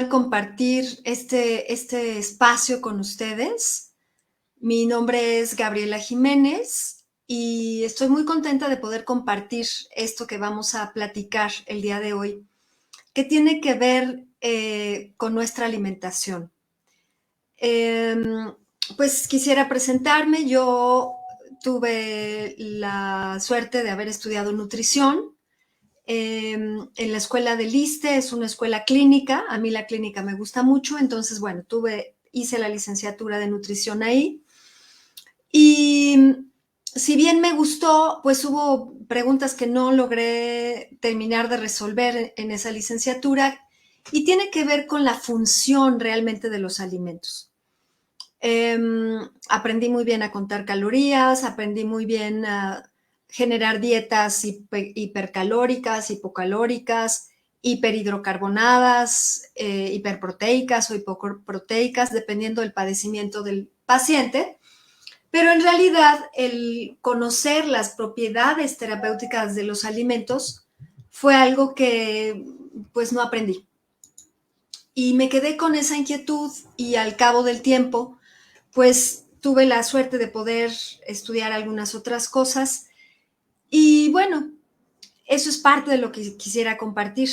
poder compartir este espacio con ustedes. Mi nombre es Gabriela Jiménez y estoy muy contenta de poder compartir esto que vamos a platicar el día de hoy, que tiene que ver con nuestra alimentación. Pues quisiera presentarme. Yo tuve la suerte de haber estudiado nutrición en la escuela del ISSSTE. Es una escuela clínica. A mí la clínica me gusta mucho, entonces, bueno, hice la licenciatura de nutrición ahí. Y si bien me gustó, pues hubo preguntas que no logré terminar de resolver en esa licenciatura, y tiene que ver con la función realmente de los alimentos. Aprendí muy bien a contar calorías, aprendí muy bien a generar dietas hipercalóricas, hipocalóricas, hiperhidrocarbonadas, hiperproteicas o hipoproteicas, dependiendo del padecimiento del paciente. Pero en realidad el conocer las propiedades terapéuticas de los alimentos fue algo que pues no aprendí. Y me quedé con esa inquietud, y al cabo del tiempo pues tuve la suerte de poder estudiar algunas otras cosas. Y bueno, eso es parte de lo que quisiera compartir.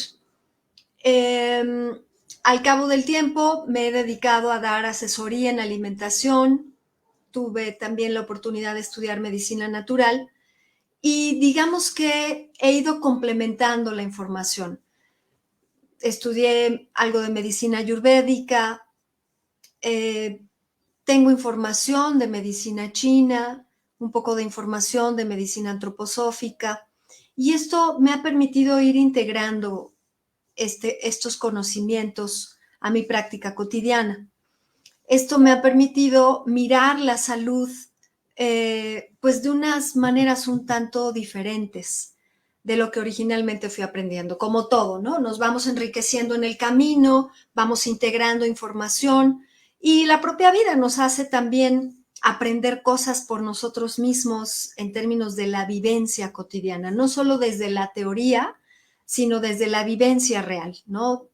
Al cabo del tiempo me he dedicado a dar asesoría en alimentación. Tuve también la oportunidad de estudiar medicina natural y digamos que he ido complementando la información. Estudié algo de medicina ayurvédica, tengo información de medicina china, un poco de información de medicina antroposófica, y esto me ha permitido ir integrando estos conocimientos a mi práctica cotidiana. Esto me ha permitido mirar la salud pues de unas maneras un tanto diferentes de lo que originalmente fui aprendiendo. Como todo, ¿no? Nos vamos enriqueciendo en el camino, vamos integrando información, y la propia vida nos hace también aprender cosas por nosotros mismos en términos de la vivencia cotidiana, no solo desde la teoría, sino desde la vivencia real, ¿no?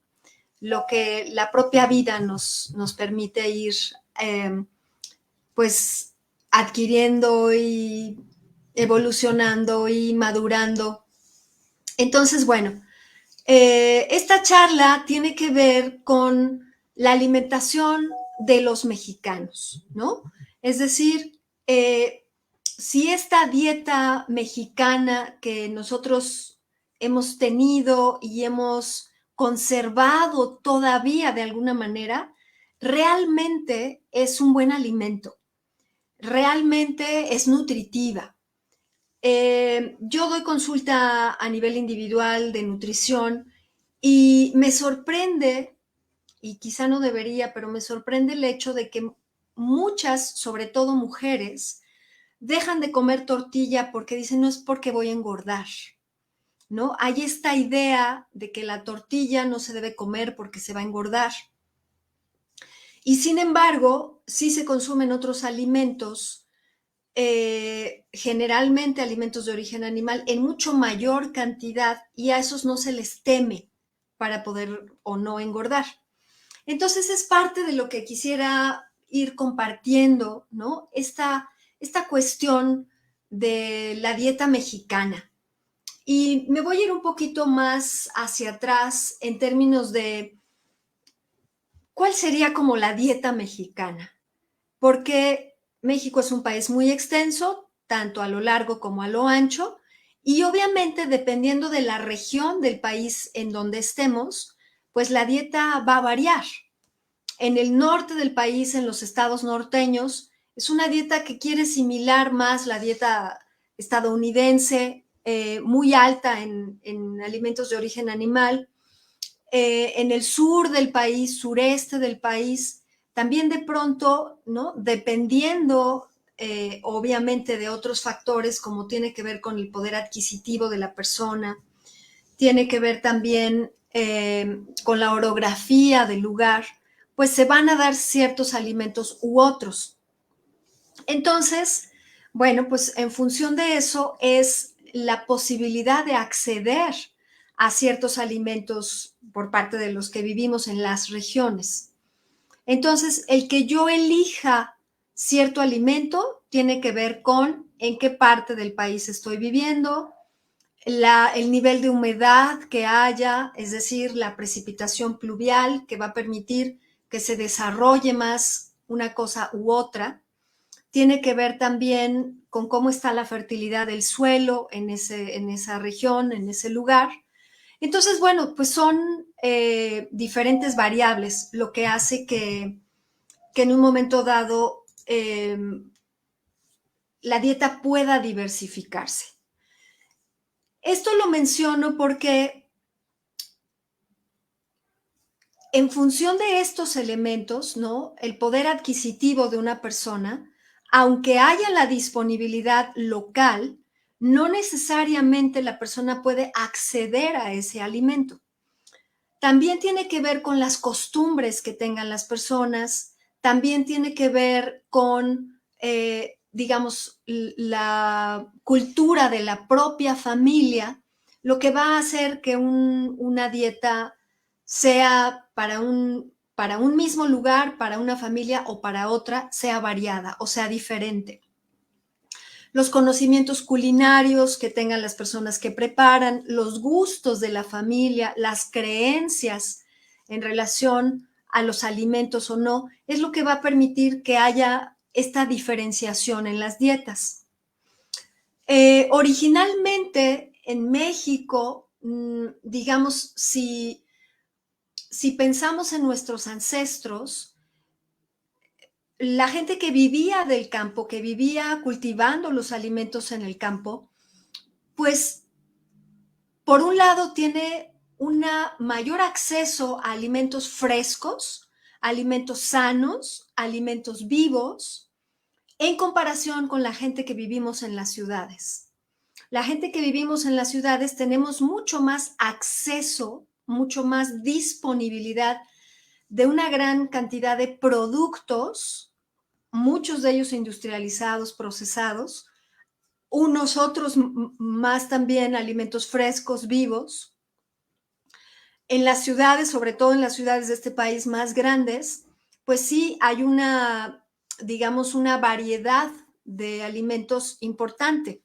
Lo que la propia vida nos permite ir pues adquiriendo y evolucionando y madurando. Entonces, bueno, esta charla tiene que ver con la alimentación de los mexicanos, ¿no? Es decir, si esta dieta mexicana que nosotros hemos tenido y hemos conservado todavía de alguna manera, realmente es un buen alimento, realmente es nutritiva. Yo doy consulta a nivel individual de nutrición y me sorprende, y quizá no debería, pero me sorprende el hecho de que muchas, sobre todo mujeres, dejan de comer tortilla porque dicen, no es porque voy a engordar, ¿no? Hay esta idea de que la tortilla no se debe comer porque se va a engordar. Y sin embargo, sí se consumen otros alimentos, generalmente alimentos de origen animal, en mucho mayor cantidad, y a esos no se les teme para poder o no engordar. Entonces es parte de lo que quisiera ir compartiendo, ¿no? Esta cuestión de la dieta mexicana. Y me voy a ir un poquito más hacia atrás en términos de cuál sería como la dieta mexicana, porque México es un país muy extenso, tanto a lo largo como a lo ancho, y obviamente dependiendo de la región del país en donde estemos, pues la dieta va a variar. En el norte del país, en los estados norteños, es una dieta que quiere similar más la dieta estadounidense, muy alta en alimentos de origen animal. En el sur del país, sureste del país, también de pronto, ¿no? Dependiendo obviamente de otros factores, como tiene que ver con el poder adquisitivo de la persona, tiene que ver también con la orografía del lugar, pues se van a dar ciertos alimentos u otros. Entonces, bueno, pues en función de eso es la posibilidad de acceder a ciertos alimentos por parte de los que vivimos en las regiones. Entonces, el que yo elija cierto alimento tiene que ver con en qué parte del país estoy viviendo, el nivel de humedad que haya, es decir, la precipitación pluvial que va a permitir que se desarrolle más una cosa u otra. Tiene que ver también con cómo está la fertilidad del suelo en esa región, en ese lugar. Entonces, bueno, pues son diferentes variables lo que hace que en un momento dado la dieta pueda diversificarse. Esto lo menciono porque en función de estos elementos, ¿no? El poder adquisitivo de una persona, aunque haya la disponibilidad local, no necesariamente la persona puede acceder a ese alimento. También tiene que ver con las costumbres que tengan las personas, también tiene que ver con, digamos, la cultura de la propia familia, lo que va a hacer que una dieta sea para un mismo lugar, para una familia o para otra, sea variada o sea diferente. Los conocimientos culinarios que tengan las personas que preparan, los gustos de la familia, las creencias en relación a los alimentos o no, es lo que va a permitir que haya esta diferenciación en las dietas. Originalmente en México, digamos, si pensamos en nuestros ancestros, la gente que vivía del campo, que vivía cultivando los alimentos en el campo, pues por un lado tiene un mayor acceso a alimentos frescos, alimentos sanos, alimentos vivos, en comparación con la gente que vivimos en las ciudades. La gente que vivimos en las ciudades tenemos mucho más acceso, mucho más disponibilidad de una gran cantidad de productos, muchos de ellos industrializados, procesados, unos otros más también alimentos frescos, vivos. En las ciudades, sobre todo en las ciudades de este país más grandes, pues sí hay una, digamos, una variedad de alimentos importante.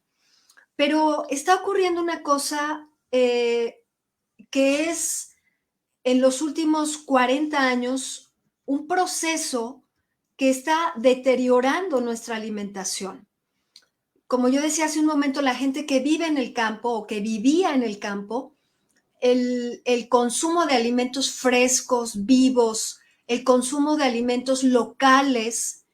Pero está ocurriendo una cosa que es en los últimos 40 años un proceso que está deteriorando nuestra alimentación. Como yo decía hace un momento, la gente que vive en el campo o que vivía en el campo, el consumo de alimentos frescos, vivos, el consumo de alimentos locales,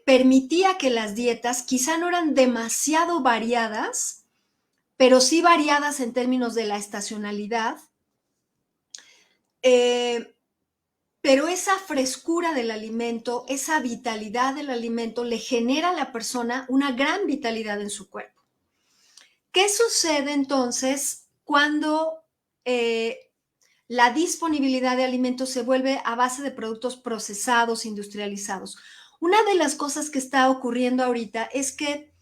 permitía que las dietas quizá no eran demasiado variadas, pero sí variadas en términos de la estacionalidad, pero esa frescura del alimento, esa vitalidad del alimento le genera a la persona una gran vitalidad en su cuerpo. ¿Qué sucede entonces cuando la disponibilidad de alimentos se vuelve a base de productos procesados, industrializados? Una de las cosas que está ocurriendo ahorita es que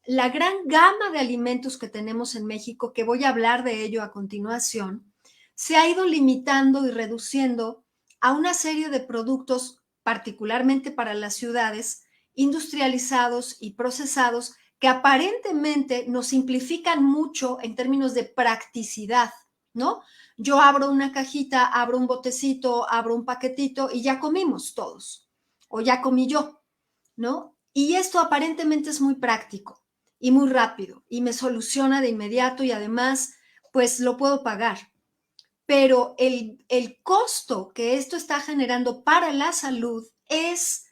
la gran gama de alimentos que tenemos en México, que voy a hablar de ello a continuación, se ha ido limitando y reduciendo a una serie de productos, particularmente para las ciudades, industrializados y procesados, que aparentemente nos simplifican mucho en términos de practicidad, ¿no? Yo abro una cajita, abro un botecito, abro un paquetito y ya comimos todos, o ya comí yo, ¿no? Y esto aparentemente es muy práctico y muy rápido y me soluciona de inmediato y además, pues lo puedo pagar. Pero el costo que esto está generando para la salud es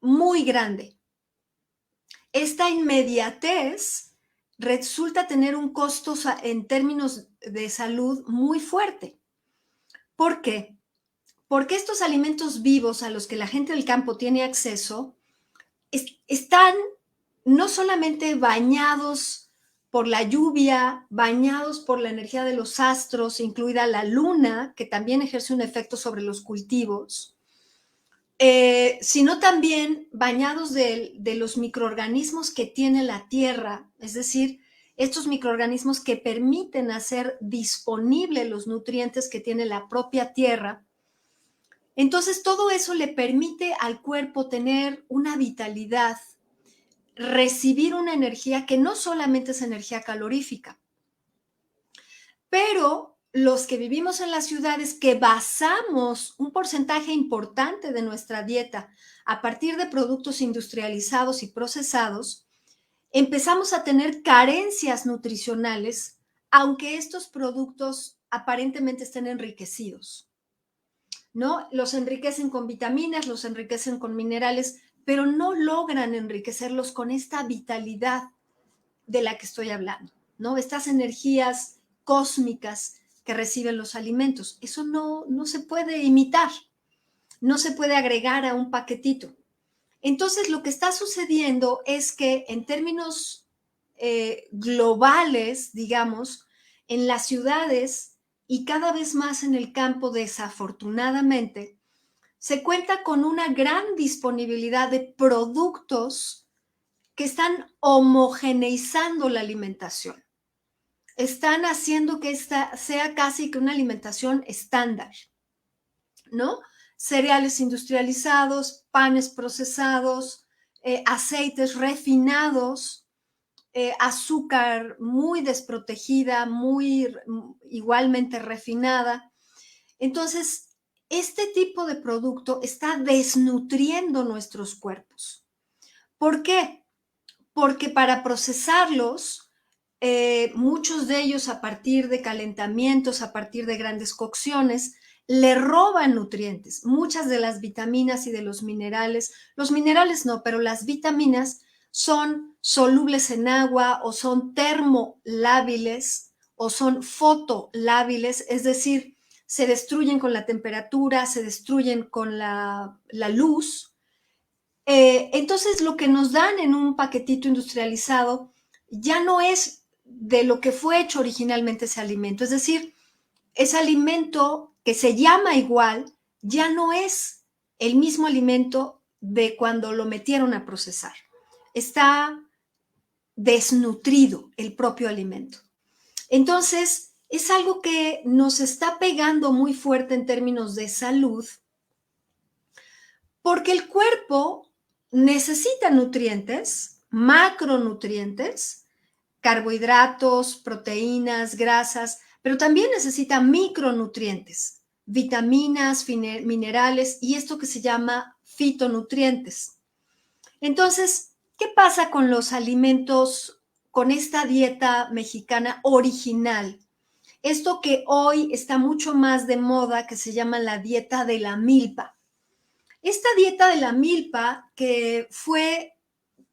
muy grande. Esta inmediatez resulta tener un costo en términos de salud muy fuerte. ¿Por qué? Porque estos alimentos vivos a los que la gente del campo tiene acceso están no solamente bañados por la lluvia, bañados por la energía de los astros, incluida la luna, que también ejerce un efecto sobre los cultivos, sino también bañados de los microorganismos que tiene la tierra, es decir, estos microorganismos que permiten hacer disponibles los nutrientes que tiene la propia tierra. Entonces, todo eso le permite al cuerpo tener una vitalidad, recibir una energía que no solamente es energía calorífica, pero los que vivimos en las ciudades, que basamos un porcentaje importante de nuestra dieta a partir de productos industrializados y procesados, empezamos a tener carencias nutricionales, aunque estos productos aparentemente estén enriquecidos, ¿no? Los enriquecen con vitaminas, los enriquecen con minerales, pero no logran enriquecerlos con esta vitalidad de la que estoy hablando, ¿no? Estas energías cósmicas que reciben los alimentos. Eso no se puede imitar, no se puede agregar a un paquetito. Entonces, lo que está sucediendo es que en términos globales, digamos, en las ciudades y cada vez más en el campo, desafortunadamente, se cuenta con una gran disponibilidad de productos que están homogeneizando la alimentación. Están haciendo que esta sea casi que una alimentación estándar, ¿no? Cereales industrializados, panes procesados, aceites refinados, azúcar muy desprotegida, muy igualmente refinada. Entonces, este tipo de producto está desnutriendo nuestros cuerpos. ¿Por qué? Porque para procesarlos, muchos de ellos a partir de calentamientos, a partir de grandes cocciones, le roban nutrientes. Muchas de las vitaminas y de los minerales no, pero las vitaminas son solubles en agua o son termolábiles o son fotolábiles, es decir, se destruyen con la temperatura, se destruyen con la luz. Entonces, lo que nos dan en un paquetito industrializado ya no es de lo que fue hecho originalmente ese alimento. Es decir, ese alimento que se llama igual ya no es el mismo alimento de cuando lo metieron a procesar. Está desnutrido el propio alimento. Entonces, es algo que nos está pegando muy fuerte en términos de salud, porque el cuerpo necesita nutrientes, macronutrientes, carbohidratos, proteínas, grasas, pero también necesita micronutrientes, vitaminas, minerales y esto que se llama fitonutrientes. Entonces, ¿qué pasa con los alimentos, con esta dieta mexicana original? Esto que hoy está mucho más de moda, que se llama la dieta de la milpa. Esta dieta de la milpa, que fue,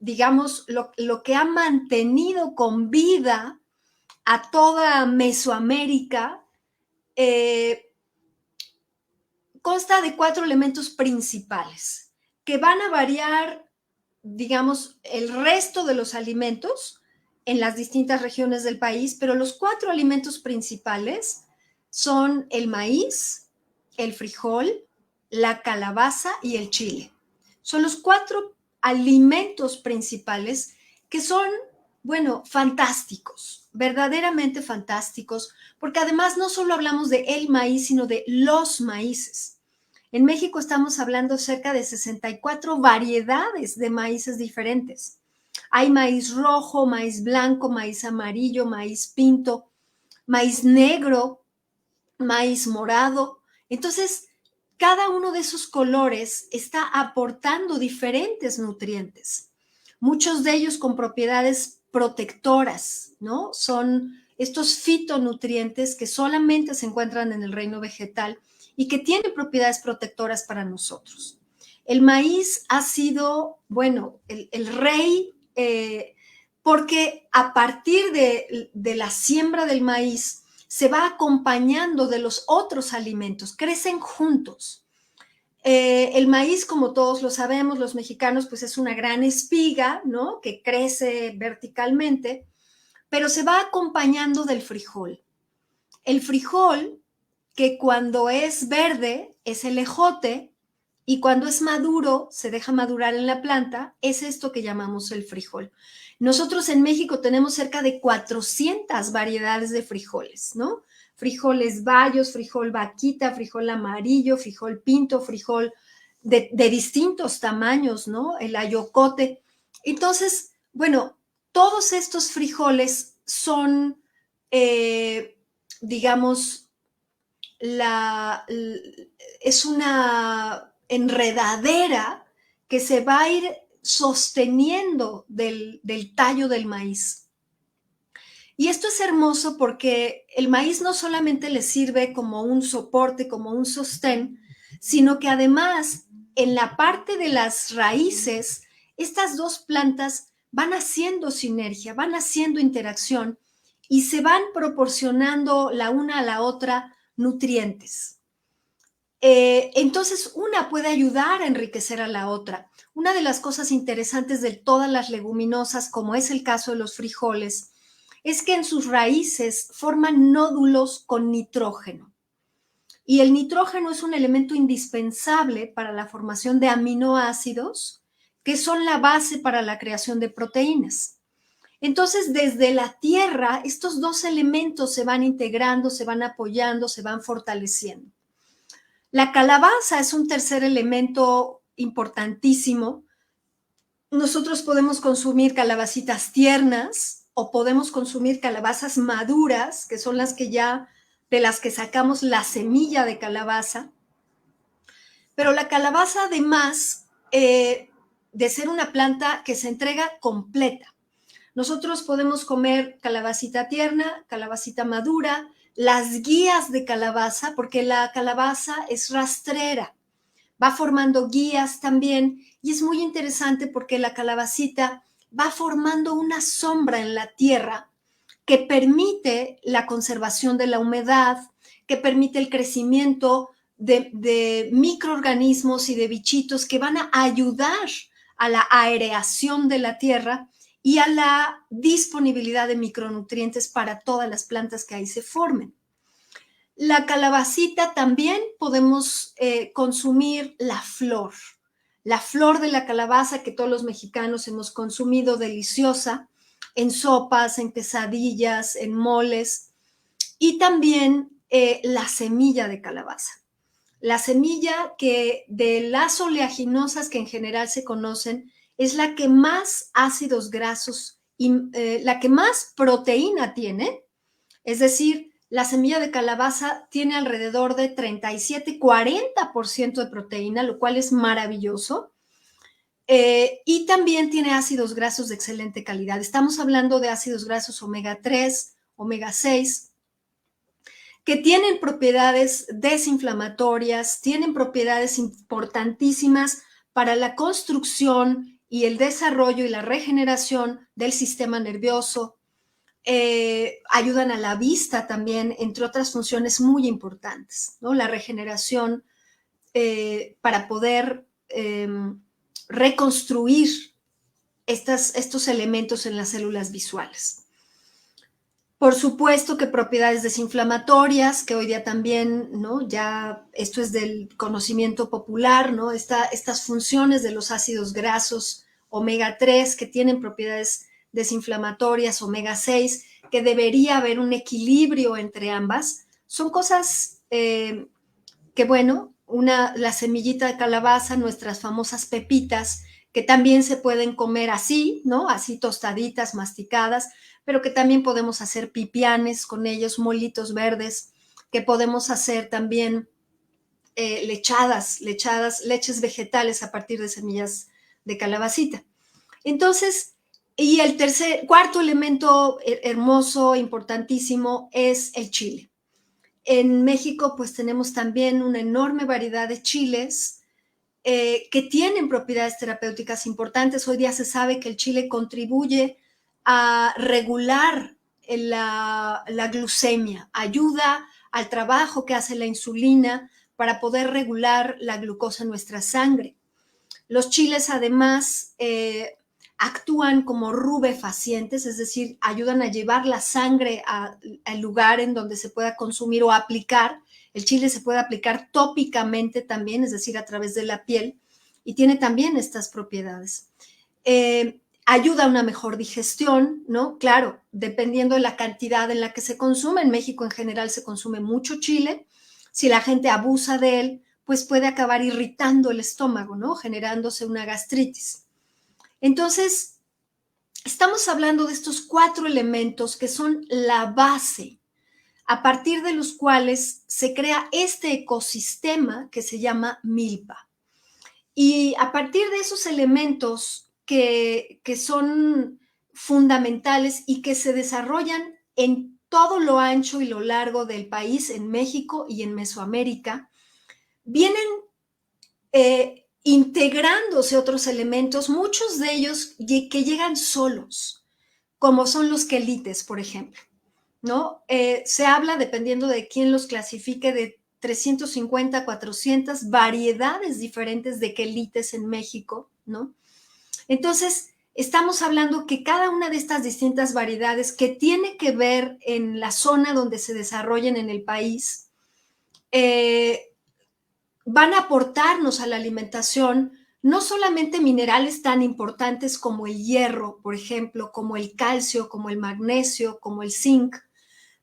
digamos, lo que ha mantenido con vida a toda Mesoamérica, consta de 4 elementos principales que van a variar, digamos, el resto de los alimentos en las distintas regiones del país, pero los 4 alimentos principales son el maíz, el frijol, la calabaza y el chile. Son los 4 alimentos principales que son, bueno, fantásticos, verdaderamente fantásticos, porque además no solo hablamos de el maíz, sino de los maíces. En México estamos hablando cerca de 64 variedades de maíces diferentes. Hay maíz rojo, maíz blanco, maíz amarillo, maíz pinto, maíz negro, maíz morado. Entonces, cada uno de esos colores está aportando diferentes nutrientes, muchos de ellos con propiedades protectoras, ¿no? Son estos fitonutrientes que solamente se encuentran en el reino vegetal y que tienen propiedades protectoras para nosotros. El maíz ha sido, bueno, el rey, porque a partir de la siembra del maíz se va acompañando de los otros alimentos, crecen juntos. El maíz, como todos lo sabemos, los mexicanos, pues es una gran espiga, ¿no? Que crece verticalmente, pero se va acompañando del frijol. El frijol, que cuando es verde es el ejote y cuando es maduro, se deja madurar en la planta, es esto que llamamos el frijol. Nosotros en México tenemos cerca de 400 variedades de frijoles, ¿no? Frijoles bayos, frijol vaquita, frijol amarillo, frijol pinto, frijol de distintos tamaños, ¿no? El ayocote. Entonces, bueno, todos estos frijoles son, digamos, es una enredadera que se va a ir sosteniendo del tallo del maíz. Y esto es hermoso porque el maíz no solamente le sirve como un soporte, como un sostén, sino que además en la parte de las raíces, estas dos plantas van haciendo sinergia, van haciendo interacción y se van proporcionando la una a la otra nutrientes. Entonces, una puede ayudar a enriquecer a la otra. Una de las cosas interesantes de todas las leguminosas, como es el caso de los frijoles, es que en sus raíces forman nódulos con nitrógeno. Y el nitrógeno es un elemento indispensable para la formación de aminoácidos, que son la base para la creación de proteínas. Entonces, desde la tierra, estos dos elementos se van integrando, se van apoyando, se van fortaleciendo. La calabaza es un tercer elemento importantísimo. Nosotros podemos consumir calabacitas tiernas o podemos consumir calabazas maduras, que son las que ya, de las que sacamos la semilla de calabaza. Pero la calabaza, además de ser una planta que se entrega completa, nosotros podemos comer calabacita tierna, calabacita madura, las guías de calabaza, porque la calabaza es rastrera, va formando guías también, y es muy interesante porque la calabacita va formando una sombra en la tierra que permite la conservación de la humedad, que permite el crecimiento de microorganismos y de bichitos que van a ayudar a la aireación de la tierra y a la disponibilidad de micronutrientes para todas las plantas que ahí se formen. La calabacita también podemos consumir la flor de la calabaza que todos los mexicanos hemos consumido, deliciosa, en sopas, en quesadillas, en moles, y también la semilla de calabaza. La semilla que de las oleaginosas que en general se conocen es la que más ácidos grasos y la que más proteína tiene, es decir, la semilla de calabaza tiene alrededor de 37-40% de proteína, lo cual es maravilloso. Y también tiene ácidos grasos de excelente calidad. Estamos hablando de ácidos grasos omega 3, omega 6, que tienen propiedades desinflamatorias, tienen propiedades importantísimas para la construcción y el desarrollo y la regeneración del sistema nervioso. Ayudan a la vista también, entre otras funciones muy importantes, ¿no? La regeneración para poder reconstruir estos elementos en las células visuales. Por supuesto que propiedades desinflamatorias, que hoy día también, ¿no? Ya esto es del conocimiento popular, ¿no? Estas funciones de los ácidos grasos omega 3 que tienen propiedades desinflamatorias, omega 6, que debería haber un equilibrio entre ambas, son cosas que, bueno, la semillita de calabaza, nuestras famosas pepitas, que también se pueden comer así, ¿no? Así tostaditas, masticadas, pero que también podemos hacer pipianes con ellos, molitos verdes, que podemos hacer también leches vegetales a partir de semillas de calabacita. Entonces, y el cuarto elemento hermoso, importantísimo, es el chile. En México, pues tenemos también una enorme variedad de chiles que tienen propiedades terapéuticas importantes. Hoy día se sabe que el chile contribuye a regular la glucemia, ayuda al trabajo que hace la insulina para poder regular la glucosa en nuestra sangre. Los chiles además actúan como rubefacientes, es decir, ayudan a llevar la sangre al lugar en donde se pueda consumir o aplicar El chile se puede aplicar tópicamente también, es decir, a través de la piel, y tiene también estas propiedades. Ayuda a una mejor digestión, ¿no? Claro, dependiendo de la cantidad en la que se consume. En México en general se consume mucho chile. Si la gente abusa de él, pues puede acabar irritando el estómago, ¿no? Generándose una gastritis. Entonces, estamos hablando de estos 4 elementos que son la base a partir de los cuales se crea este ecosistema que se llama milpa. Y a partir de esos elementos que son fundamentales y que se desarrollan en todo lo ancho y lo largo del país, en México y en Mesoamérica, vienen integrándose otros elementos, muchos de ellos que llegan solos, como son los quelites, por ejemplo, ¿no? Se habla, dependiendo de quién los clasifique, de 350, 400 variedades diferentes de quelites en México, ¿no? Entonces, estamos hablando que cada una de estas distintas variedades que tiene que ver en la zona donde se desarrollen en el país, van a aportarnos a la alimentación no solamente minerales tan importantes como el hierro, por ejemplo, como el calcio, como el magnesio, como el zinc,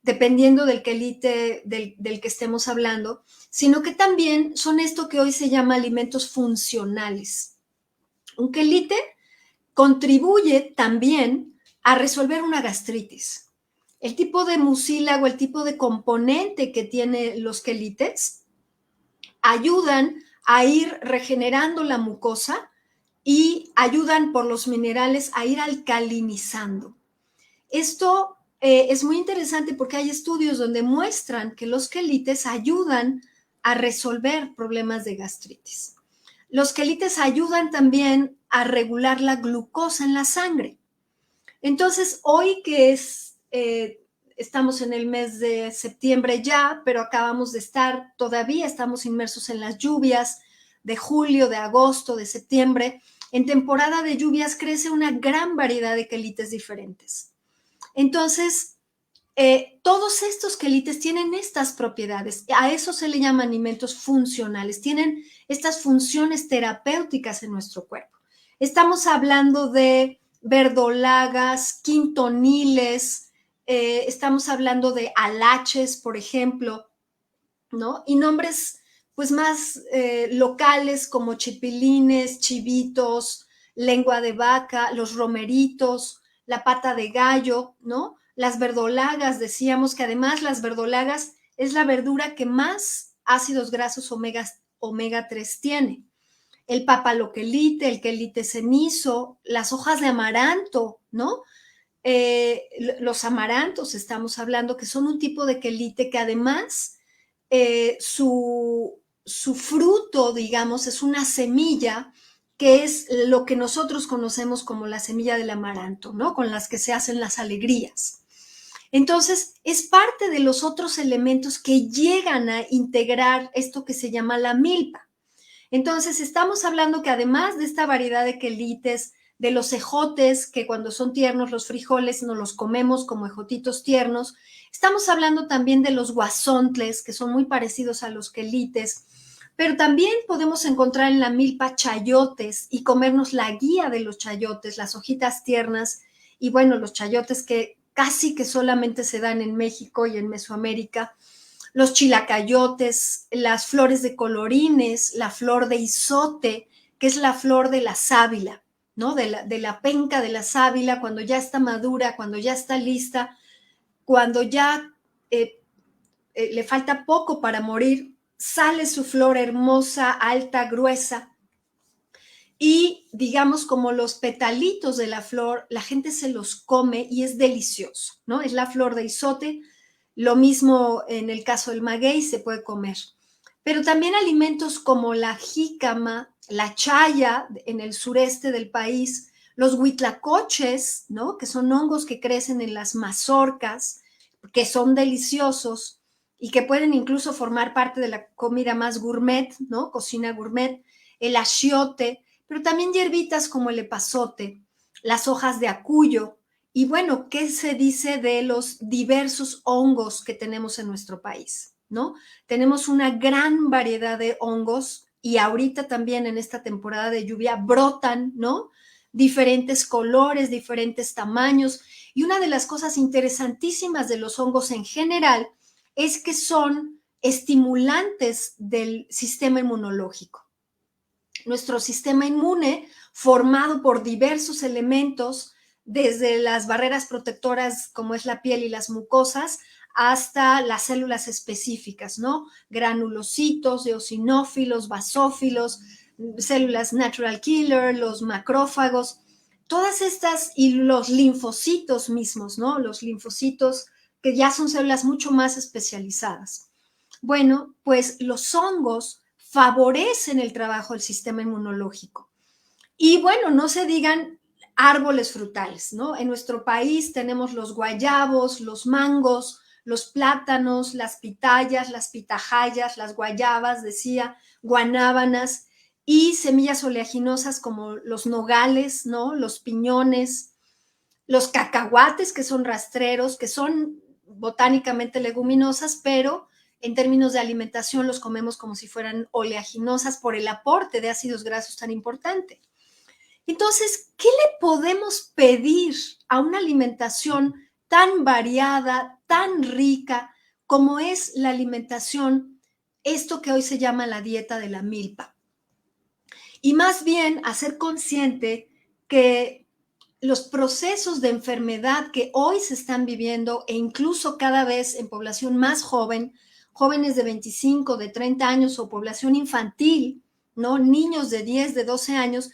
dependiendo del quelite del que estemos hablando, sino que también son esto que hoy se llama alimentos funcionales. Un quelite contribuye también a resolver una gastritis. El tipo de mucílago, el tipo de componente que tiene los quelites, ayudan a ir regenerando la mucosa y ayudan por los minerales a ir alcalinizando. Esto es muy interesante porque hay estudios donde muestran que los quelites ayudan a resolver problemas de gastritis. Los quelites ayudan también a regular la glucosa en la sangre. Entonces, hoy que estamos en el mes de septiembre ya, pero acabamos de estar, todavía estamos inmersos en las lluvias de julio, de agosto, de septiembre. En temporada de lluvias crece una gran variedad de quelites diferentes. Entonces, todos estos quelites tienen estas propiedades. A eso se le llama alimentos funcionales. Tienen estas funciones terapéuticas en nuestro cuerpo. Estamos hablando de verdolagas, quintoniles, estamos hablando de alaches, por ejemplo, ¿no? Y nombres pues más locales como chipilines, chivitos, lengua de vaca, los romeritos, la pata de gallo, ¿no? Las verdolagas, decíamos que además las verdolagas es la verdura que más ácidos grasos omega 3 tiene. El papaloquelite, el quelite cenizo, las hojas de amaranto, ¿no? Los amarantos estamos hablando que son un tipo de quelite que además su fruto, digamos, es una semilla que es lo que nosotros conocemos como la semilla del amaranto, ¿no? Con las que se hacen las alegrías. Entonces, es parte de los otros elementos que llegan a integrar esto que se llama la milpa. Entonces, estamos hablando que además de esta variedad de quelites, de los ejotes, que cuando son tiernos los frijoles nos los comemos como ejotitos tiernos, estamos hablando también de los guasontles, que son muy parecidos a los quelites, pero también podemos encontrar en la milpa chayotes y comernos la guía de los chayotes, las hojitas tiernas, y bueno, los chayotes que casi que solamente se dan en México y en Mesoamérica, los chilacayotes, las flores de colorines, la flor de izote, que es la flor de la sábila, ¿no? De la penca de la sábila, cuando ya está madura, cuando ya está lista, cuando ya le falta poco para morir, sale su flor hermosa, alta, gruesa, y digamos como los petalitos de la flor, la gente se los come y es delicioso, ¿no? Es la flor de izote, lo mismo en el caso del maguey se puede comer. Pero también alimentos como la jícama, la chaya en el sureste del país, los huitlacoches, ¿no? Que son hongos que crecen en las mazorcas, que son deliciosos y que pueden incluso formar parte de la comida más gourmet, ¿no? Cocina gourmet, el achiote, pero también hierbitas como el epazote, las hojas de acuyo, y bueno, ¿qué se dice de los diversos hongos que tenemos en nuestro país? ¿no? Tenemos una gran variedad de hongos y ahorita también en esta temporada de lluvia brotan, ¿no? Diferentes colores, diferentes tamaños. Y una de las cosas interesantísimas de los hongos en general es que son estimulantes del sistema inmunológico. Nuestro sistema inmune, formado por diversos elementos, desde las barreras protectoras como es la piel y las mucosas, hasta las células específicas, ¿no? Granulocitos, eosinófilos, basófilos, células natural killer, los macrófagos, todas estas y los linfocitos mismos, ¿no? Los linfocitos que ya son células mucho más especializadas. Bueno, pues los hongos favorecen el trabajo del sistema inmunológico. Y bueno, no se digan árboles frutales, ¿no? En nuestro país tenemos los guayabos, los mangos, los plátanos, las pitayas, las pitahayas, las guayabas, decía, guanábanas y semillas oleaginosas como los nogales, ¿no? Los piñones, los cacahuates que son rastreros, que son botánicamente leguminosas, pero en términos de alimentación los comemos como si fueran oleaginosas por el aporte de ácidos grasos tan importante. Entonces, ¿qué le podemos pedir a una alimentación tan variada, tan rica como es la alimentación, esto que hoy se llama la dieta de la milpa? Y más bien hacer consciente que los procesos de enfermedad que hoy se están viviendo e incluso cada vez en población más joven, jóvenes de 25, de 30 años o población infantil, ¿no? Niños de 10, de 12 años,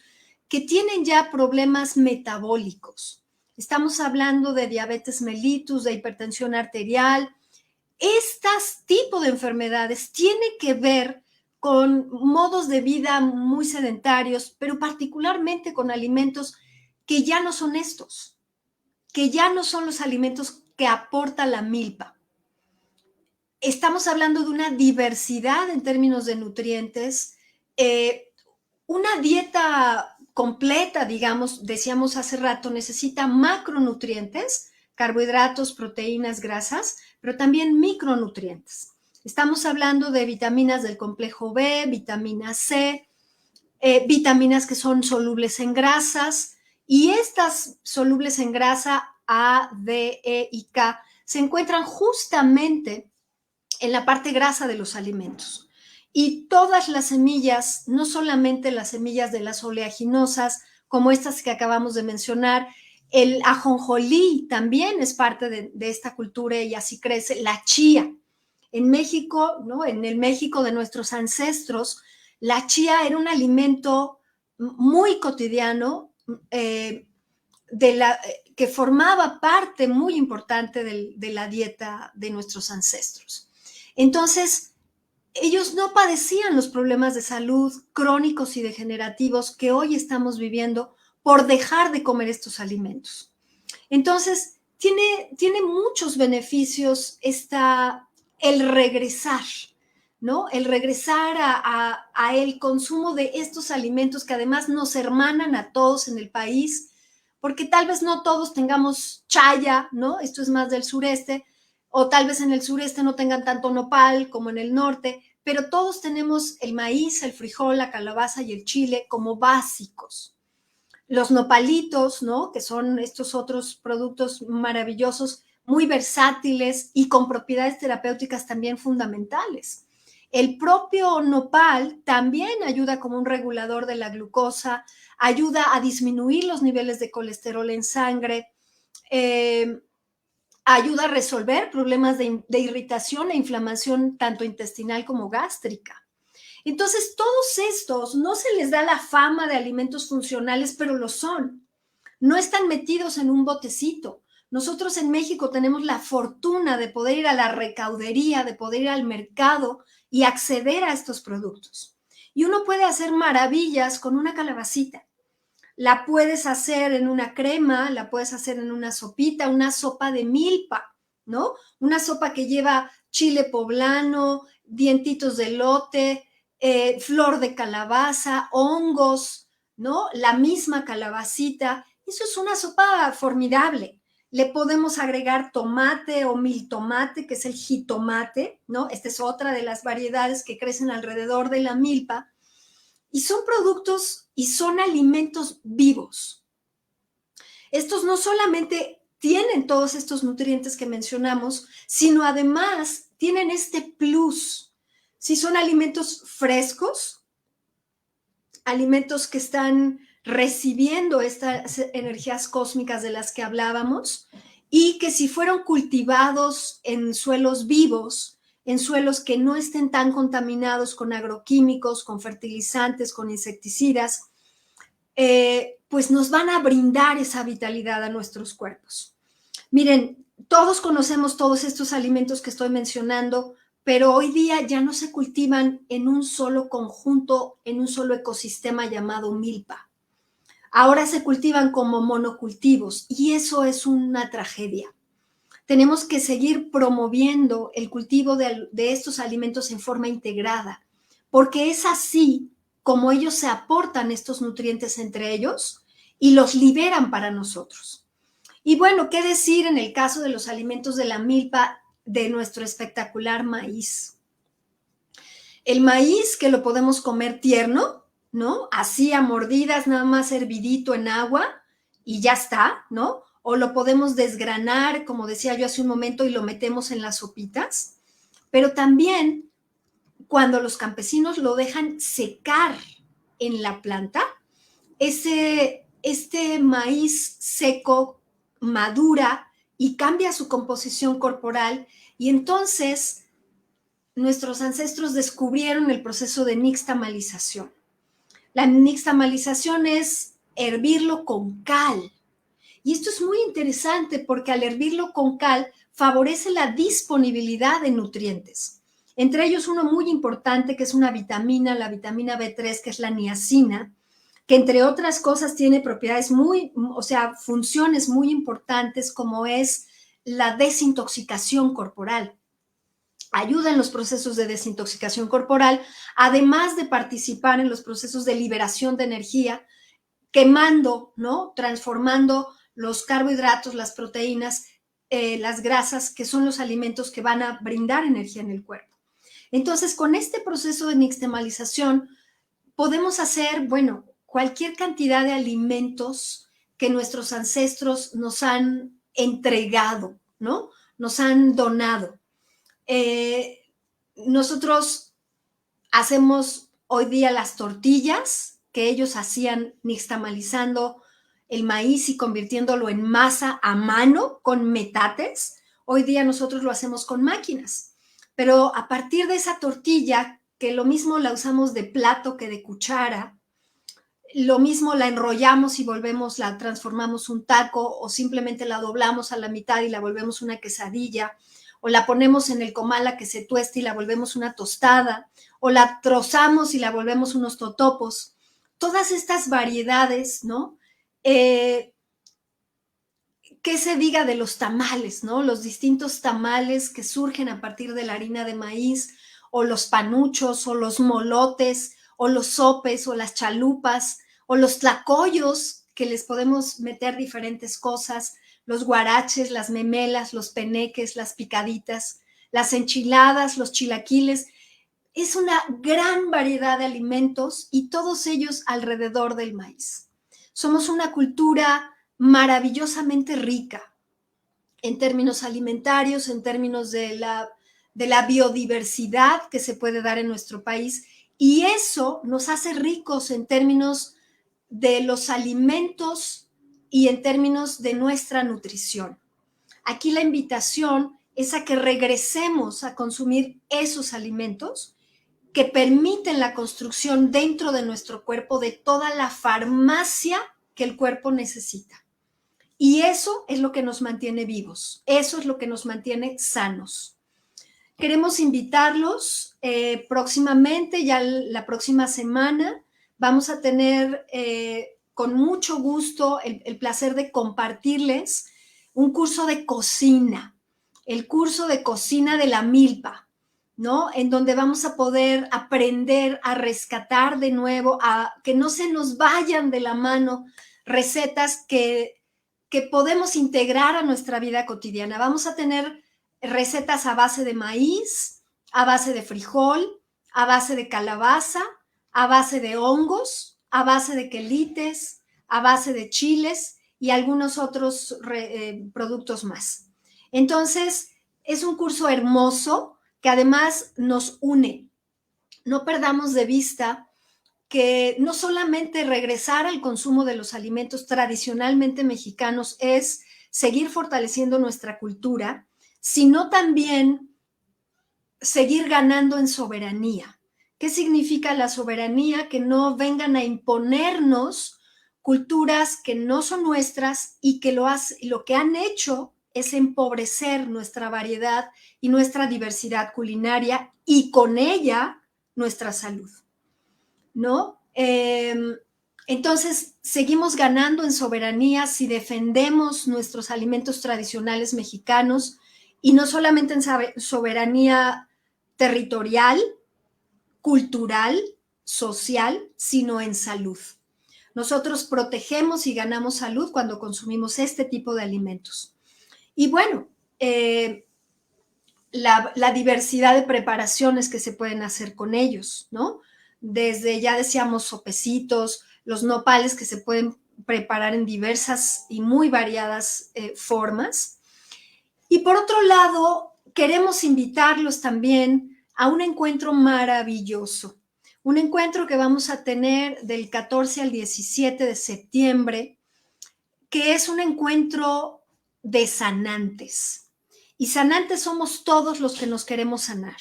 que tienen ya problemas metabólicos. Estamos hablando de diabetes mellitus, de hipertensión arterial. Estos tipos de enfermedades tienen que ver con modos de vida muy sedentarios, pero particularmente con alimentos que ya no son estos, que ya no son los alimentos que aporta la milpa. Estamos hablando de una diversidad en términos de nutrientes, una dieta completa, digamos, decíamos hace rato, necesita macronutrientes, carbohidratos, proteínas, grasas, pero también micronutrientes. Estamos hablando de vitaminas del complejo B, vitamina C, vitaminas que son solubles en grasas, y estas solubles en grasa A, D, E y K se encuentran justamente en la parte grasa de los alimentos. Y todas las semillas, no solamente las semillas de las oleaginosas, como estas que acabamos de mencionar, el ajonjolí también es parte de esta cultura y así crece, la chía. En México, ¿no? En el México de nuestros ancestros, la chía era un alimento muy cotidiano, que formaba parte muy importante de la dieta de nuestros ancestros. Entonces, ellos no padecían los problemas de salud crónicos y degenerativos que hoy estamos viviendo por dejar de comer estos alimentos. Entonces, tiene muchos beneficios el regresar, ¿no? El regresar a el consumo de estos alimentos que además nos hermanan a todos en el país, porque tal vez no todos tengamos chaya, ¿no? Esto es más del sureste, o tal vez en el sureste no tengan tanto nopal como en el norte, pero todos tenemos el maíz, el frijol, la calabaza y el chile como básicos. Los nopalitos, ¿no? Que son estos otros productos maravillosos, muy versátiles y con propiedades terapéuticas también fundamentales. El propio nopal también ayuda como un regulador de la glucosa, ayuda a disminuir los niveles de colesterol en sangre, ayuda a resolver problemas de irritación e inflamación tanto intestinal como gástrica. Entonces, todos estos no se les da la fama de alimentos funcionales, pero lo son. No están metidos en un botecito. Nosotros en México tenemos la fortuna de poder ir a la recaudería, de poder ir al mercado y acceder a estos productos. Y uno puede hacer maravillas con una calabacita. La puedes hacer en una crema, la puedes hacer en una sopita, una sopa de milpa, ¿no? Una sopa que lleva chile poblano, dientitos de elote, flor de calabaza, hongos, ¿no? La misma calabacita. Eso es una sopa formidable. Le podemos agregar tomate o miltomate, que es el jitomate, ¿no? Esta es otra de las variedades que crecen alrededor de la milpa. Y son productos y son alimentos vivos. Estos no solamente tienen todos estos nutrientes que mencionamos, sino además tienen este plus. Si son alimentos frescos, alimentos que están recibiendo estas energías cósmicas de las que hablábamos, y que si fueron cultivados en suelos vivos, en suelos que no estén tan contaminados con agroquímicos, con fertilizantes, con insecticidas, pues nos van a brindar esa vitalidad a nuestros cuerpos. Miren, todos conocemos todos estos alimentos que estoy mencionando, pero hoy día ya no se cultivan en un solo conjunto, en un solo ecosistema llamado milpa. Ahora se cultivan como monocultivos y eso es una tragedia. Tenemos que seguir promoviendo el cultivo de estos alimentos en forma integrada, porque es así como ellos se aportan estos nutrientes entre ellos y los liberan para nosotros. Y bueno, ¿qué decir en el caso de los alimentos de la milpa, de nuestro espectacular maíz? El maíz, que lo podemos comer tierno, ¿no? Así a mordidas, nada más hervidito en agua y ya está, ¿no? O lo podemos desgranar, como decía yo hace un momento, y lo metemos en las sopitas. Pero también cuando los campesinos lo dejan secar en la planta, este maíz seco madura y cambia su composición corporal, y entonces nuestros ancestros descubrieron el proceso de nixtamalización. La nixtamalización es hervirlo con cal. Y esto es muy interesante porque al hervirlo con cal favorece la disponibilidad de nutrientes. Entre ellos uno muy importante que es una vitamina, la vitamina B3, que es la niacina, que entre otras cosas tiene propiedades funciones muy importantes, como es la desintoxicación corporal. Ayuda en los procesos de desintoxicación corporal, además de participar en los procesos de liberación de energía, quemando, ¿no? Transformando los carbohidratos, las proteínas, las grasas, que son los alimentos que van a brindar energía en el cuerpo. Entonces, con este proceso de nixtamalización, podemos hacer, bueno, cualquier cantidad de alimentos que nuestros ancestros nos han entregado, ¿no? Nos han donado. Nosotros hacemos hoy día las tortillas que ellos hacían nixtamalizando el maíz y convirtiéndolo en masa a mano con metates. Hoy día nosotros lo hacemos con máquinas. Pero a partir de esa tortilla, que lo mismo la usamos de plato que de cuchara, lo mismo la enrollamos y la transformamos un taco, o simplemente la doblamos a la mitad y la volvemos una quesadilla, o la ponemos en el comal a que se tueste y la volvemos una tostada, o la trozamos y la volvemos unos totopos. Todas estas variedades, ¿no? ¿Qué se diga de los tamales, ¿no? Los distintos tamales que surgen a partir de la harina de maíz, o los panuchos, o los molotes, o los sopes, o las chalupas, o los tlacoyos, que les podemos meter diferentes cosas, los guaraches, las memelas, los peneques, las picaditas, las enchiladas, los chilaquiles. Es una gran variedad de alimentos y todos ellos alrededor del maíz. Somos una cultura maravillosamente rica en términos alimentarios, en términos de la biodiversidad que se puede dar en nuestro país, y eso nos hace ricos en términos de los alimentos y en términos de nuestra nutrición. Aquí la invitación es a que regresemos a consumir esos alimentos que permiten la construcción dentro de nuestro cuerpo de toda la farmacia que el cuerpo necesita. Y eso es lo que nos mantiene vivos, eso es lo que nos mantiene sanos. Queremos invitarlos próximamente, ya la próxima semana, vamos a tener con mucho gusto el placer de compartirles un curso de cocina, el curso de cocina de la milpa, ¿no? En donde vamos a poder aprender a rescatar de nuevo, a que no se nos vayan de la mano recetas que que podemos integrar a nuestra vida cotidiana. Vamos a tener recetas a base de maíz, a base de frijol, a base de calabaza, a base de hongos, a base de quelites, a base de chiles y algunos otros productos más. Entonces, es un curso hermoso que además nos une. No perdamos de vista que no solamente regresar al consumo de los alimentos tradicionalmente mexicanos es seguir fortaleciendo nuestra cultura, sino también seguir ganando en soberanía. ¿Qué significa la soberanía? Que no vengan a imponernos culturas que no son nuestras y que lo que han hecho es empobrecer nuestra variedad y nuestra diversidad culinaria y con ella nuestra salud, ¿no? Entonces, seguimos ganando en soberanía si defendemos nuestros alimentos tradicionales mexicanos y no solamente en soberanía territorial, cultural, social, sino en salud. Nosotros protegemos y ganamos salud cuando consumimos este tipo de alimentos. Y bueno, la diversidad de preparaciones que se pueden hacer con ellos, ¿no? Desde, ya decíamos, sopecitos, los nopales que se pueden preparar en diversas y muy variadas formas. Y por otro lado, queremos invitarlos también a un encuentro maravilloso, un encuentro que vamos a tener del 14 al 17 de septiembre, que es un encuentro de sanantes. Y sanantes somos todos los que nos queremos sanar.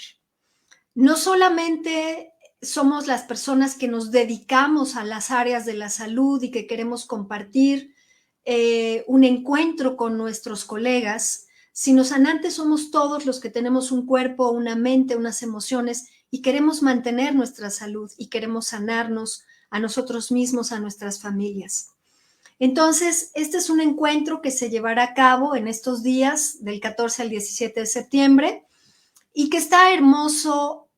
No solamente somos las personas que nos dedicamos a las áreas de la salud y que queremos compartir un encuentro con nuestros colegas, sino sanantes somos todos los que tenemos un cuerpo, una mente, unas emociones y queremos mantener nuestra salud y queremos sanarnos a nosotros mismos, a nuestras familias. Entonces, este es un encuentro que se llevará a cabo en estos días del 14 al 17 de septiembre y que está hermoso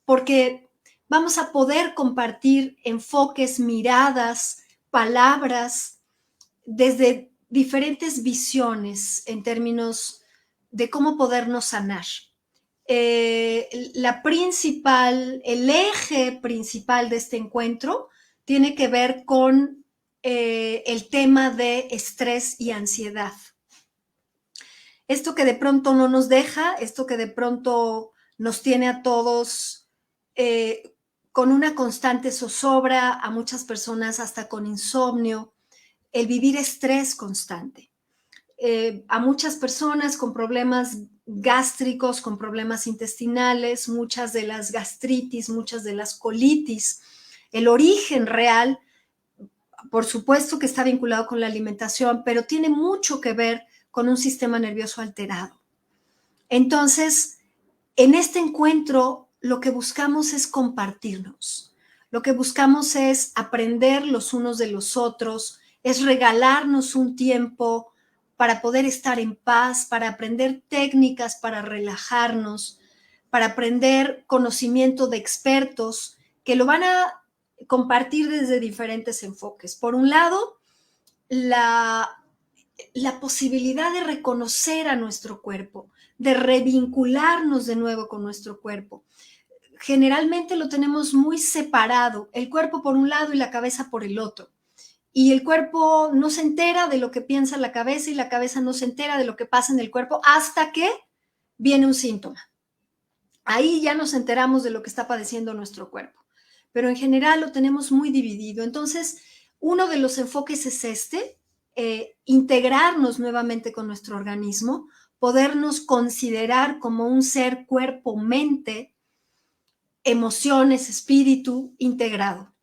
porque vamos a poder compartir enfoques, miradas, palabras desde diferentes visiones en términos de cómo podernos sanar. El eje principal de este encuentro tiene que ver con el tema de estrés y ansiedad. Esto que de pronto no nos deja, esto que de pronto nos tiene a todos con una constante zozobra, a muchas personas hasta con insomnio, el vivir estrés constante. A muchas personas con problemas gástricos, con problemas intestinales, muchas de las gastritis, muchas de las colitis. El origen real, por supuesto que está vinculado con la alimentación, pero tiene mucho que ver con un sistema nervioso alterado. Entonces, en este encuentro, lo que buscamos es compartirnos. Lo que buscamos es aprender los unos de los otros, es regalarnos un tiempo para poder estar en paz, para aprender técnicas, para relajarnos, para aprender conocimiento de expertos que lo van a compartir desde diferentes enfoques. Por un lado, la posibilidad de reconocer a nuestro cuerpo, de revincularnos de nuevo con nuestro cuerpo. Generalmente lo tenemos muy separado, el cuerpo por un lado y la cabeza por el otro. Y el cuerpo no se entera de lo que piensa la cabeza y la cabeza no se entera de lo que pasa en el cuerpo hasta que viene un síntoma. Ahí ya nos enteramos de lo que está padeciendo nuestro cuerpo. Pero en general lo tenemos muy dividido. Entonces, uno de los enfoques es integrarnos nuevamente con nuestro organismo, podernos considerar como un ser cuerpo-mente, emociones, espíritu integrado.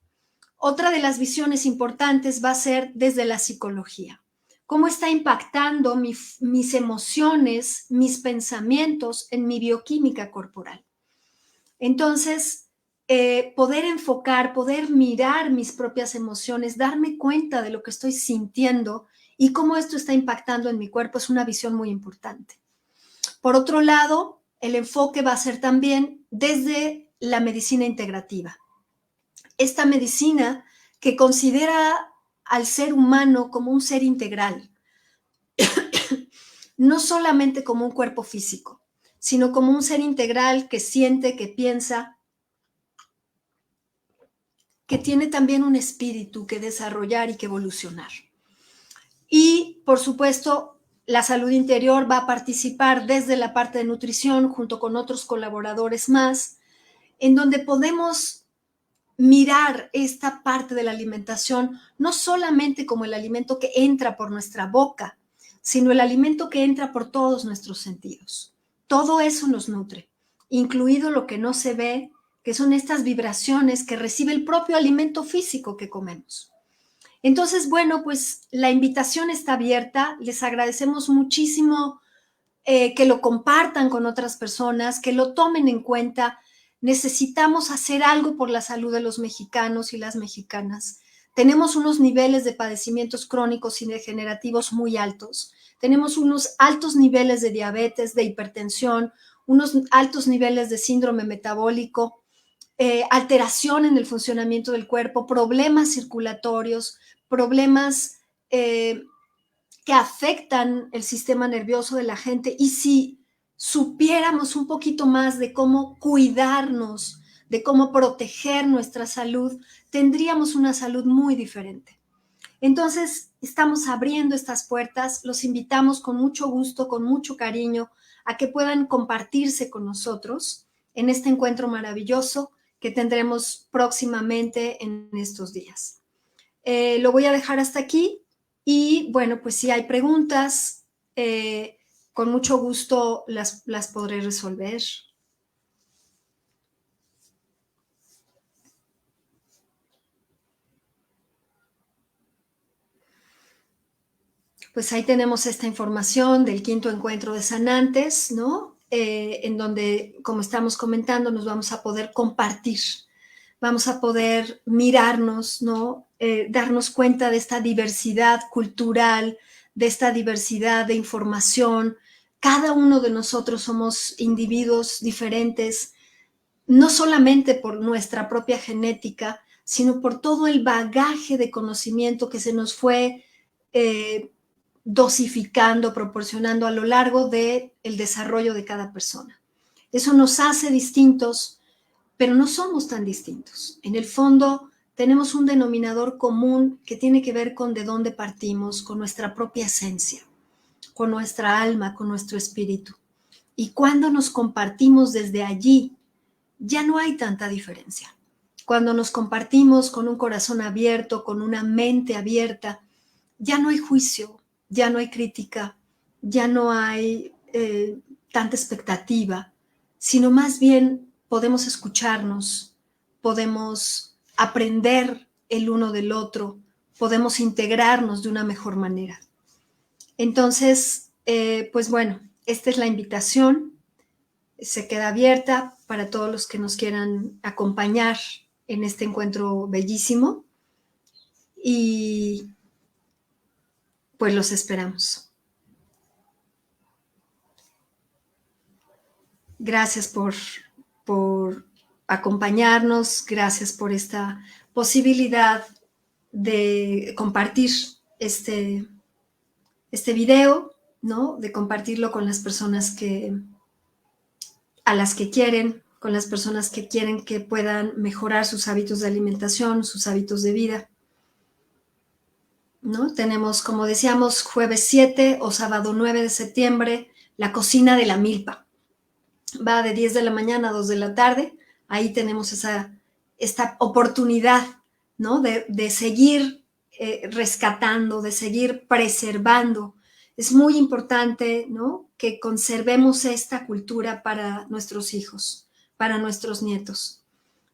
Otra de las visiones importantes va a ser desde la psicología. ¿Cómo está impactando mis emociones, mis pensamientos en mi bioquímica corporal? Entonces, poder enfocar, poder mirar mis propias emociones, darme cuenta de lo que estoy sintiendo y cómo esto está impactando en mi cuerpo es una visión muy importante. Por otro lado, el enfoque va a ser también desde la medicina integrativa. Esta medicina que considera al ser humano como un ser integral, no solamente como un cuerpo físico, sino como un ser integral que siente, que piensa, que tiene también un espíritu que desarrollar y que evolucionar. Y, por supuesto, la salud interior va a participar desde la parte de nutrición junto con otros colaboradores más, en donde podemos mirar esta parte de la alimentación no solamente como el alimento que entra por nuestra boca, sino el alimento que entra por todos nuestros sentidos. Todo eso nos nutre, incluido lo que no se ve, que son estas vibraciones que recibe el propio alimento físico que comemos. Entonces, bueno, pues la invitación está abierta. Les agradecemos muchísimo que lo compartan con otras personas, que lo tomen en cuenta. Necesitamos hacer algo por la salud de los mexicanos y las mexicanas. Tenemos unos niveles de padecimientos crónicos y degenerativos muy altos. Tenemos unos altos niveles de diabetes, de hipertensión, unos altos niveles de síndrome metabólico, alteración en el funcionamiento del cuerpo, problemas circulatorios, problemas que afectan el sistema nervioso de la gente. Y si supiéramos un poquito más de cómo cuidarnos, de cómo proteger nuestra salud, tendríamos una salud muy diferente. Entonces, estamos abriendo estas puertas, los invitamos con mucho gusto, con mucho cariño, a que puedan compartirse con nosotros en este encuentro maravilloso que tendremos próximamente en estos días. Lo voy a dejar hasta aquí y bueno, pues si hay preguntas, con mucho gusto las podré resolver. Pues ahí tenemos esta información del quinto encuentro de sanantes, ¿no? En donde, como estamos comentando, nos vamos a poder compartir, vamos a poder mirarnos, ¿no? Darnos cuenta de esta diversidad cultural, de esta diversidad de información. Cada uno de nosotros somos individuos diferentes, no solamente por nuestra propia genética, sino por todo el bagaje de conocimiento que se nos fue dosificando, proporcionando a lo largo del desarrollo de cada persona. Eso nos hace distintos, pero no somos tan distintos. En el fondo, tenemos un denominador común que tiene que ver con de dónde partimos, con nuestra propia esencia, con nuestra alma, con nuestro espíritu. Y cuando nos compartimos desde allí, ya no hay tanta diferencia. Cuando nos compartimos con un corazón abierto, con una mente abierta, ya no hay juicio, ya no hay crítica, ya no hay tanta expectativa, sino más bien podemos escucharnos, podemos aprender el uno del otro, podemos integrarnos de una mejor manera. Entonces, pues bueno, esta es la invitación. Se queda abierta para todos los que nos quieran acompañar en este encuentro bellísimo y pues los esperamos. Gracias por acompañarnos, gracias por esta posibilidad de compartir este video, ¿no? De compartirlo con las personas a las que quieren, con las personas que quieren que puedan mejorar sus hábitos de alimentación, sus hábitos de vida, ¿no? Tenemos, como decíamos, jueves 7 o sábado 9 de septiembre, la cocina de la milpa. Va de 10 de la mañana a 2 de la tarde. Ahí tenemos esta oportunidad, ¿no? De seguir rescatando, de seguir preservando. Es muy importante, ¿no? Que conservemos esta cultura para nuestros hijos, para nuestros nietos,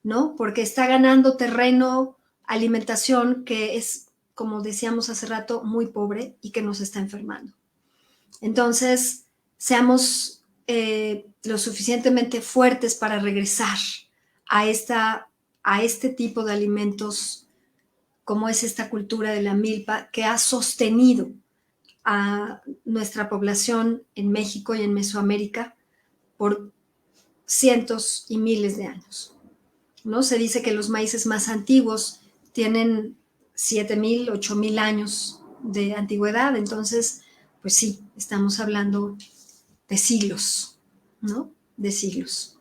¿no? Porque está ganando terreno alimentación que es, como decíamos hace rato, muy pobre y que nos está enfermando. Entonces, seamos lo suficientemente fuertes para regresar a este tipo de alimentos como es esta cultura de la milpa que ha sostenido a nuestra población en México y en Mesoamérica por cientos y miles de años, ¿no? Se dice que los maíces más antiguos tienen 7,000, 8,000 años de antigüedad, entonces pues sí, estamos hablando de siglos, ¿no? De siglos.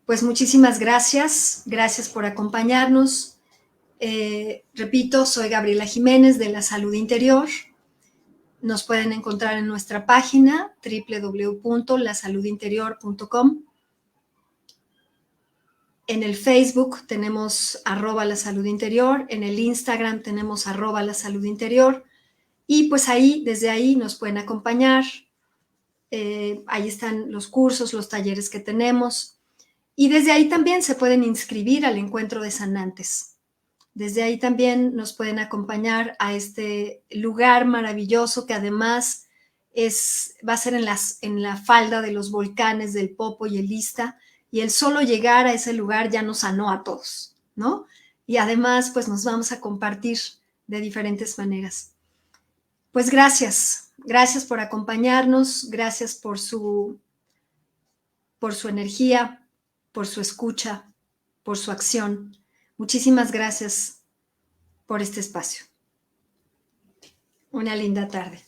Pues muchísimas gracias, gracias por acompañarnos. Repito, soy Gabriela Jiménez de La Salud Interior. Nos pueden encontrar en nuestra página www.lasaludinterior.com. En el Facebook tenemos @lasaludinterior, en el Instagram tenemos @lasaludinterior y pues ahí, desde ahí nos pueden acompañar. Ahí están los cursos, los talleres que tenemos y desde ahí también se pueden inscribir al encuentro de sanantes. Desde ahí también nos pueden acompañar a este lugar maravilloso que además va a ser en la falda de los volcanes del Popo y el Ista, y el solo llegar a ese lugar ya nos sanó a todos, ¿no? Y además, pues nos vamos a compartir de diferentes maneras. Pues gracias, gracias por acompañarnos, gracias por su energía, por su escucha, por su acción. Muchísimas gracias por este espacio. Una linda tarde.